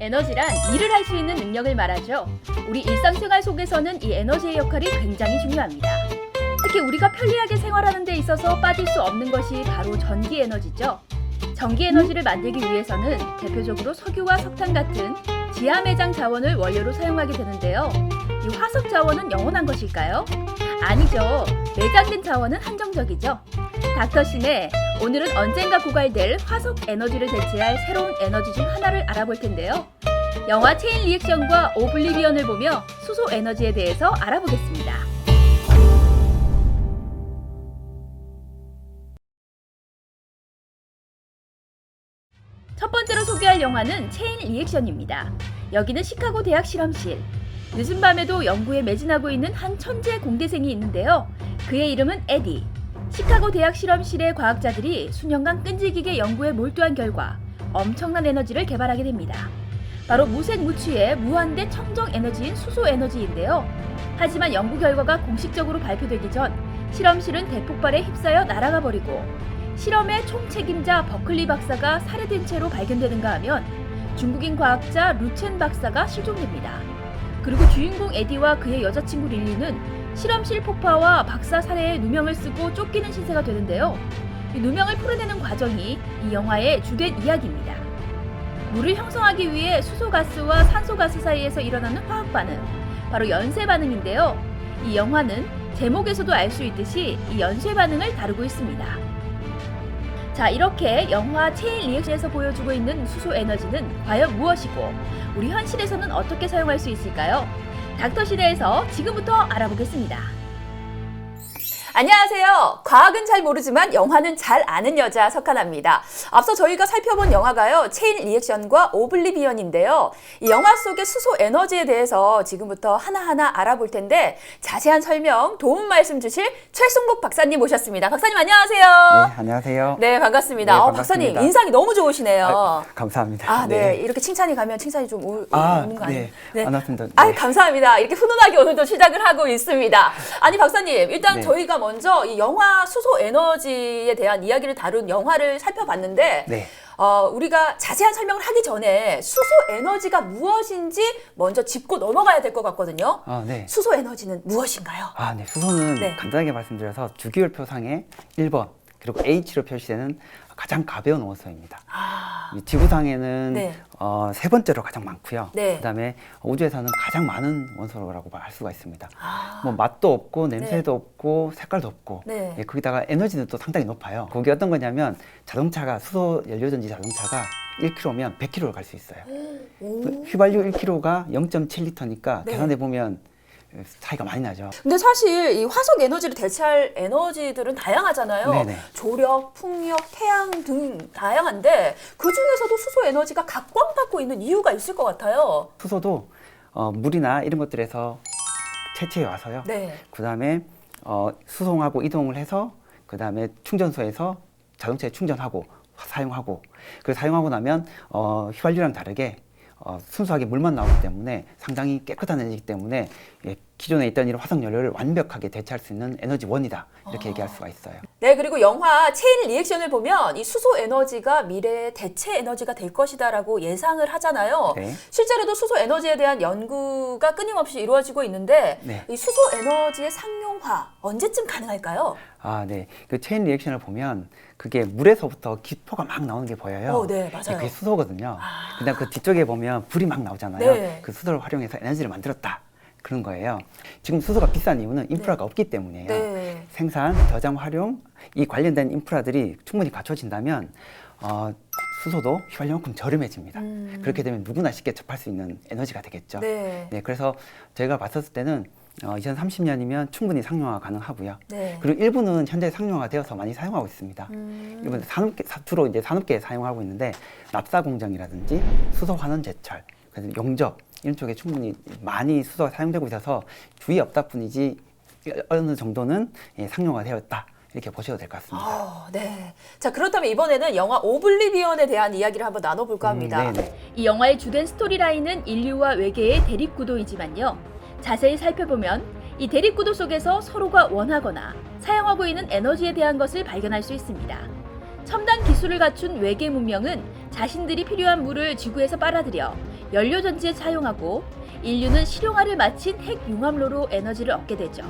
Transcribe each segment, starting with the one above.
에너지란 일을 할 수 있는 능력을 말하죠. 우리 일상생활 속에서는 이 에너지의 역할이 굉장히 중요합니다. 특히 우리가 편리하게 생활하는 데 있어서 빠질 수 없는 것이 바로 전기 에너지죠. 전기 에너지를 만들기 위해서는 대표적으로 석유와 석탄 같은 지하 매장 자원을 원료로 사용하게 되는데요. 이 화석 자원은 영원한 것일까요? 아니죠. 매장된 자원은 한정적이죠. 닥터신의 오늘은 언젠가 고갈될 화석 에너지를 대체할 새로운 에너지 중 하나를 알아볼 텐데요. 영화 체인 리액션과 오블리비언을 보며 수소 에너지에 대해서 알아보겠습니다. 첫 번째로 소개할 영화는 체인 리액션입니다. 여기는 시카고 대학 실험실. 늦은 밤에도 연구에 매진하고 있는 한 천재 공대생이 있는데요. 그의 이름은 에디. 시카고 대학 실험실의 과학자들이 수년간 끈질기게 연구에 몰두한 결과 엄청난 에너지를 개발하게 됩니다. 바로 무색 무취의 무한대 청정 에너지인 수소 에너지인데요. 하지만 연구 결과가 공식적으로 발표되기 전 실험실은 대폭발에 휩싸여 날아가 버리고 실험의 총책임자 버클리 박사가 살해된 채로 발견되는가 하면 중국인 과학자 루첸 박사가 실종됩니다. 그리고 주인공 에디와 그의 여자친구 릴리는 실험실 폭파와 박사 살해의 누명을 쓰고 쫓기는 신세가 되는데요. 이 누명을 풀어내는 과정이 이 영화의 주된 이야기입니다. 물을 형성하기 위해 수소가스와 산소가스 사이에서 일어나는 화학 반응, 바로 연쇄 반응인데요. 이 영화는 제목에서도 알 수 있듯이 이 연쇄 반응을 다루고 있습니다. 자, 이렇게 영화 체인 리액션에서 보여주고 있는 수소 에너지는 과연 무엇이고 우리 현실에서는 어떻게 사용할 수 있을까요? 닥터시대에서 지금부터 알아보겠습니다. 안녕하세요. 과학은 잘 모르지만 영화는 잘 아는 여자 석하나입니다. 앞서 저희가 살펴본 영화가요, 체인 리액션과 오블리비언인데요. 이 영화 속의 수소 에너지에 대해서 지금부터 하나하나 알아볼 텐데 자세한 설명, 도움 말씀 주실 최승복 박사님 모셨습니다. 박사님 안녕하세요. 네, 안녕하세요. 네, 반갑습니다. 네, 박사님 인상이 너무 좋으시네요. 감사합니다. 네. 이렇게 칭찬이 가면 칭찬이 좀 오는 거 아니에요? 네. 반갑습니다. 네. 감사합니다. 이렇게 훈훈하게 오늘도 시작을 하고 있습니다. 아니 박사님, 일단 저희가 먼저 이 영화 수소 에너지에 대한 이야기를 다룬 영화를 살펴봤는데 우리가 자세한 설명을 하기 전에 수소 에너지가 무엇인지 먼저 짚고 넘어가야 될 것 같거든요. 수소 에너지는 무엇인가요? 수소는 간단하게 말씀드려서 주기율표상의 1번 그리고 H로 표시되는 가장 가벼운 원소입니다. 지구상에는 세 번째로 가장 많고요. 그다음에 우주에서는 가장 많은 원소라고 할 수가 있습니다. 뭐 맛도 없고 냄새도 없고 색깔도 없고 거기다가 에너지는 또 상당히 높아요. 그게 어떤 거냐면 자동차가 수소 연료전지 자동차가 1km면 100km를 갈 수 있어요. 휘발유 1kg가 0.7리터니까 계산해 보면 차이가 많이 나죠. 근데 사실 이 화석 에너지를 대체할 에너지들은 다양하잖아요. 조력, 풍력, 태양 등 다양한데 그 중에서도 수소 에너지가 각광받고 있는 이유가 있을 것 같아요. 수소도 물이나 이런 것들에서 채취해 와서요. 그 다음에 수송하고 이동을 해서 그 다음에 충전소에서 자동차에 충전하고 사용하고 그리고 사용하고 나면 휘발유랑 다르게 순수하게 물만 나오기 때문에 상당히 깨끗한 에너지이기 때문에 기존에 있던 이런 화석 연료를 완벽하게 대체할 수 있는 에너지원이다 이렇게 얘기할 수가 있어요. 네, 그리고 영화 체인 리액션을 보면 이 수소 에너지가 미래의 대체 에너지가 될 것이다라고 예상을 하잖아요. 실제로도 수소 에너지에 대한 연구가 끊임없이 이루어지고 있는데 이 수소 에너지의 상용화 언제쯤 가능할까요? 그 체인 리액션을 보면 그게 물에서부터 기포가 막 나오는 게 보여요. 맞아요. 그게 수소거든요. 그다음 그 뒤쪽에 보면 불이 막 나오잖아요. 그 수소를 활용해서 에너지를 만들었다. 그런 거예요. 지금 수소가 비싼 이유는 인프라가 없기 때문이에요. 생산, 저장, 활용 이 관련된 인프라들이 충분히 갖춰진다면 수소도 휘발유만큼 저렴해집니다. 그렇게 되면 누구나 쉽게 접할 수 있는 에너지가 되겠죠. 그래서 저희가 봤었을 때는 2030년이면 충분히 상용화가 가능하고요. 그리고 일부는 현재 상용화가 되어서 많이 사용하고 있습니다. 일본 주로 이제 산업계에 사용하고 있는데 납사 공정이라든지 수소 환원 제철, 그래서 용접 이런 쪽에 충분히 많이 수소가 사용되고 있어서 주의 없다 뿐이지 어느 정도는 상용화 되었다. 이렇게 보셔도 될 것 같습니다. 자, 그렇다면 이번에는 영화 오블리비언에 대한 이야기를 한번 나눠볼까 합니다. 이 영화의 주된 스토리라인은 인류와 외계의 대립구도이지만요. 자세히 살펴보면 이 대립구도 속에서 서로가 원하거나 사용하고 있는 에너지에 대한 것을 발견할 수 있습니다. 첨단 기술을 갖춘 외계 문명은 자신들이 필요한 물을 지구에서 빨아들여 연료전지에 사용하고 인류는 실용화를 마친 핵융합로로 에너지를 얻게 되죠.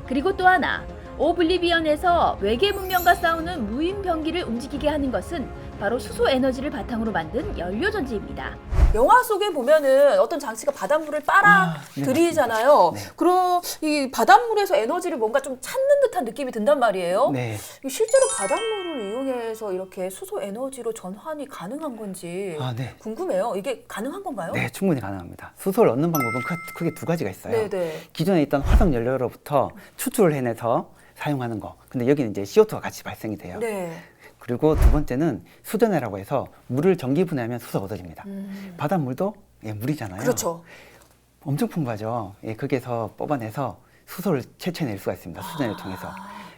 그리고 또 하나, 오블리비언에서 외계 문명과 싸우는 무인 병기를 움직이게 하는 것은 바로 수소 에너지를 바탕으로 만든 연료전지입니다. 영화 속에 보면은 어떤 장치가 바닷물을 빨아들이잖아요. 네. 그럼 이 바닷물에서 에너지를 뭔가 좀 찾는 듯한 느낌이 든단 말이에요. 네. 실제로 바닷물을 이용해서 이렇게 수소 에너지로 전환이 가능한 건지 네. 궁금해요. 이게 가능한 건가요? 네, 충분히 가능합니다. 수소를 얻는 방법은 크게 두 가지가 있어요. 네네. 기존에 있던 화석 연료로부터 추출을 해내서 사용하는 거. 근데 여기는 이제 CO2가 같이 발생이 돼요. 네. 그리고 두 번째는 수전해라고 해서 물을 전기 분해하면 수소가 얻어집니다. 바닷물도 물이잖아요. 그렇죠. 엄청 풍부하죠. 거기에서 뽑아내서 수소를 채취해낼 수가 있습니다. 수전을 통해서.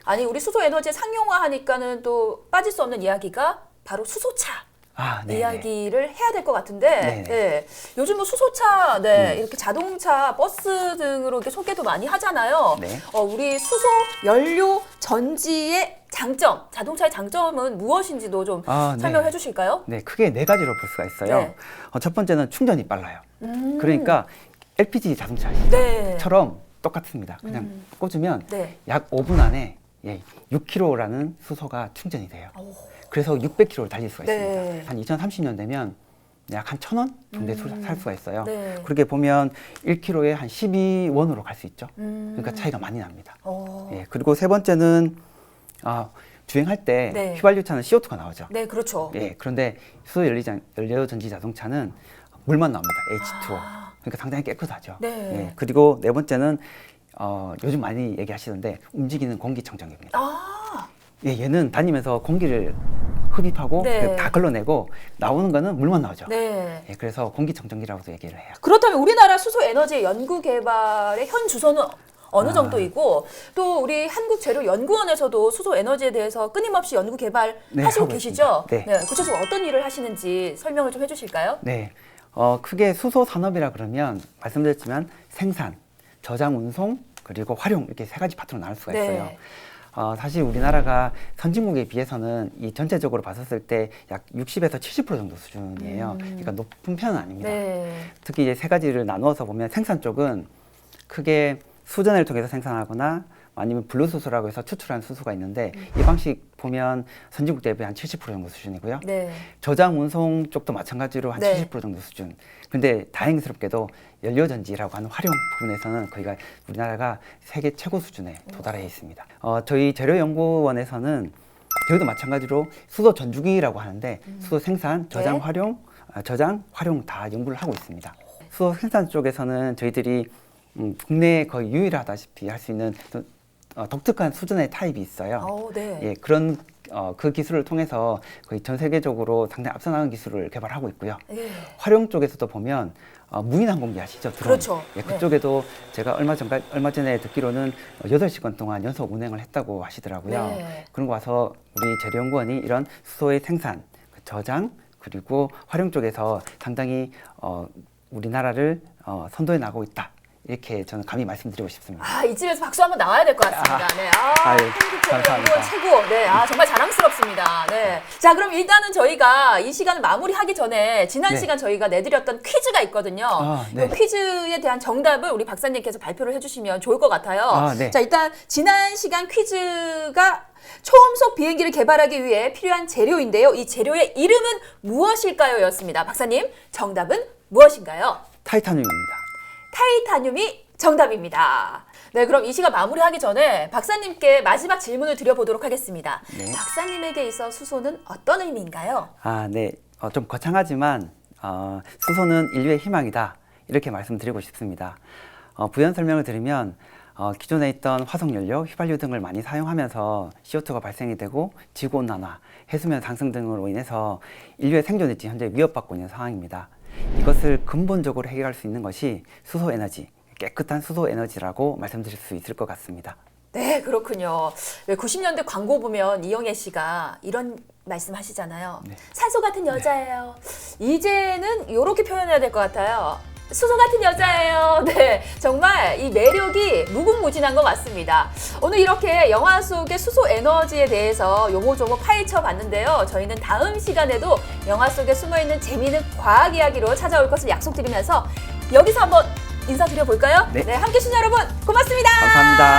아니 우리 수소 에너지 상용화하니까는 또 빠질 수 없는 이야기가 바로 수소차. 네네. 이야기를 해야 될 것 같은데 네네. 네. 요즘 뭐 수소차 이렇게 자동차 버스 등으로 이렇게 소개도 많이 하잖아요. 네. 우리 수소 연료 전지의 장점, 자동차의 장점은 무엇인지도 좀 설명해 주실까요? 네, 크게 네 가지로 볼 수가 있어요. 네. 첫 번째는 충전이 빨라요. 그러니까 LPG 자동차처럼 똑같습니다. 그냥 꽂으면 네. 약 5분 안에 6kg라는 수소가 충전이 돼요. 그래서 600km를 달릴 수가 있습니다. 네. 한 2030년 되면 약 한 1,000원 정도에 살 수가 있어요. 네. 그렇게 보면 1kg에 한 12원으로 갈 수 있죠. 그러니까 차이가 많이 납니다. 그리고 세 번째는 주행할 때 네. 휘발유차는 CO2가 나오죠. 네, 그렇죠. 그런데 수소 연료전지 자동차는 물만 나옵니다. H2O. 그러니까 상당히 깨끗하죠. 네. 그리고 네 번째는 요즘 많이 얘기하시던데 움직이는 공기청정기입니다. 얘는 다니면서 공기를 흡입하고 네. 다 걸러내고 나오는 거는 물만 나오죠. 네. 그래서 공기청정기라고도 얘기를 해요. 그렇다면 우리나라 수소 에너지 연구 개발의 현 주소는 어느 정도이고 또 우리 한국재료연구원에서도 수소 에너지에 대해서 끊임없이 연구 개발 하시고 하고 계시죠? 있습니다. 네. 구체적으로 어떤 일을 하시는지 설명을 좀 해주실까요? 네. 크게 수소 산업이라 그러면 말씀드렸지만 생산, 저장, 운송, 그리고 활용 이렇게 세 가지 파트로 나눌 수가 있어요. 네. 사실 우리나라가 선진국에 비해서는 이 전체적으로 봤었을 때 약 60에서 70% 정도 수준이에요. 그러니까 높은 편은 아닙니다. 네. 특히 이제 세 가지를 나누어서 보면 생산 쪽은 크게 수전을 통해서 생산하거나 아니면 분류수소라고 해서 추출한 수소가 있는데 이 방식 보면 선진국 대비 한 70% 정도 수준이고요. 네. 저장 운송 쪽도 마찬가지로 한 네. 70% 정도 수준. 근데 다행스럽게도 연료전지라고 하는 활용 부분에서는 거기가 우리나라가 세계 최고 수준에 도달해 있습니다. 저희 재료연구원에서는 저희도 마찬가지로 수소 전주기라고 하는데 수소 생산, 저장, 네. 활용 다 연구를 하고 있습니다. 수소 생산 쪽에서는 저희들이 국내에 거의 유일하다시피 할 수 있는 독특한 수전의 타입이 있어요. 네. 그런 그 기술을 통해서 거의 전 세계적으로 상당히 앞서 나간 기술을 개발하고 있고요. 네. 활용 쪽에서도 보면 무인 항공기 아시죠? 드론. 그렇죠. 그쪽에도 제가 얼마 전에 듣기로는 8시간 동안 연속 운행을 했다고 하시더라고요. 네. 그런 거 와서 우리 재료연구원이 이런 수소의 생산, 저장, 그리고 활용 쪽에서 상당히 우리나라를 선도해 나가고 있다. 이렇게 저는 감히 말씀드리고 싶습니다. 이쯤에서 박수 한번 나와야 될 것 같습니다. 네. 한국재료연구원 최고. 네. 정말 자랑스럽습니다. 네. 자, 그럼 일단은 저희가 이 시간을 마무리하기 전에 지난 네. 시간 저희가 내드렸던 퀴즈가 있거든요. 네. 이 퀴즈에 대한 정답을 우리 박사님께서 발표를 해주시면 좋을 것 같아요. 네. 자, 일단 지난 시간 퀴즈가 초음속 비행기를 개발하기 위해 필요한 재료인데요. 이 재료의 이름은 무엇일까요? 였습니다. 박사님, 정답은 무엇인가요? 타이타늄입니다. 타이타늄이 정답입니다. 네, 그럼 이 시간 마무리하기 전에 박사님께 마지막 질문을 드려보도록 하겠습니다. 네. 박사님에게 있어 수소는 어떤 의미인가요? 네. 좀 거창하지만 수소는 인류의 희망이다. 이렇게 말씀드리고 싶습니다. 부연 설명을 드리면 기존에 있던 화석연료, 휘발유 등을 많이 사용하면서 CO2가 발생이 되고 지구온난화, 해수면 상승 등으로 인해서 인류의 생존이 지금 현재 위협받고 있는 상황입니다. 이것을 근본적으로 해결할 수 있는 것이 수소 에너지, 깨끗한 수소 에너지라고 말씀드릴 수 있을 것 같습니다. 네, 그렇군요. 90년대 광고 보면 이영애 씨가 이런 말씀 하시잖아요. 네. 산소 같은 여자예요. 이제는 이렇게 표현해야 될 것 같아요. 수소 같은 여자예요. 네, 정말 이 매력이 무궁무진한 것 같습니다. 오늘 이렇게 영화 속의 수소 에너지에 대해서 요모조모 파헤쳐 봤는데요. 저희는 다음 시간에도 영화 속에 숨어있는 재미있는 과학 이야기로 찾아올 것을 약속드리면서 여기서 한번 인사드려 볼까요? 네. 함께 해주신 여러분 고맙습니다. 감사합니다.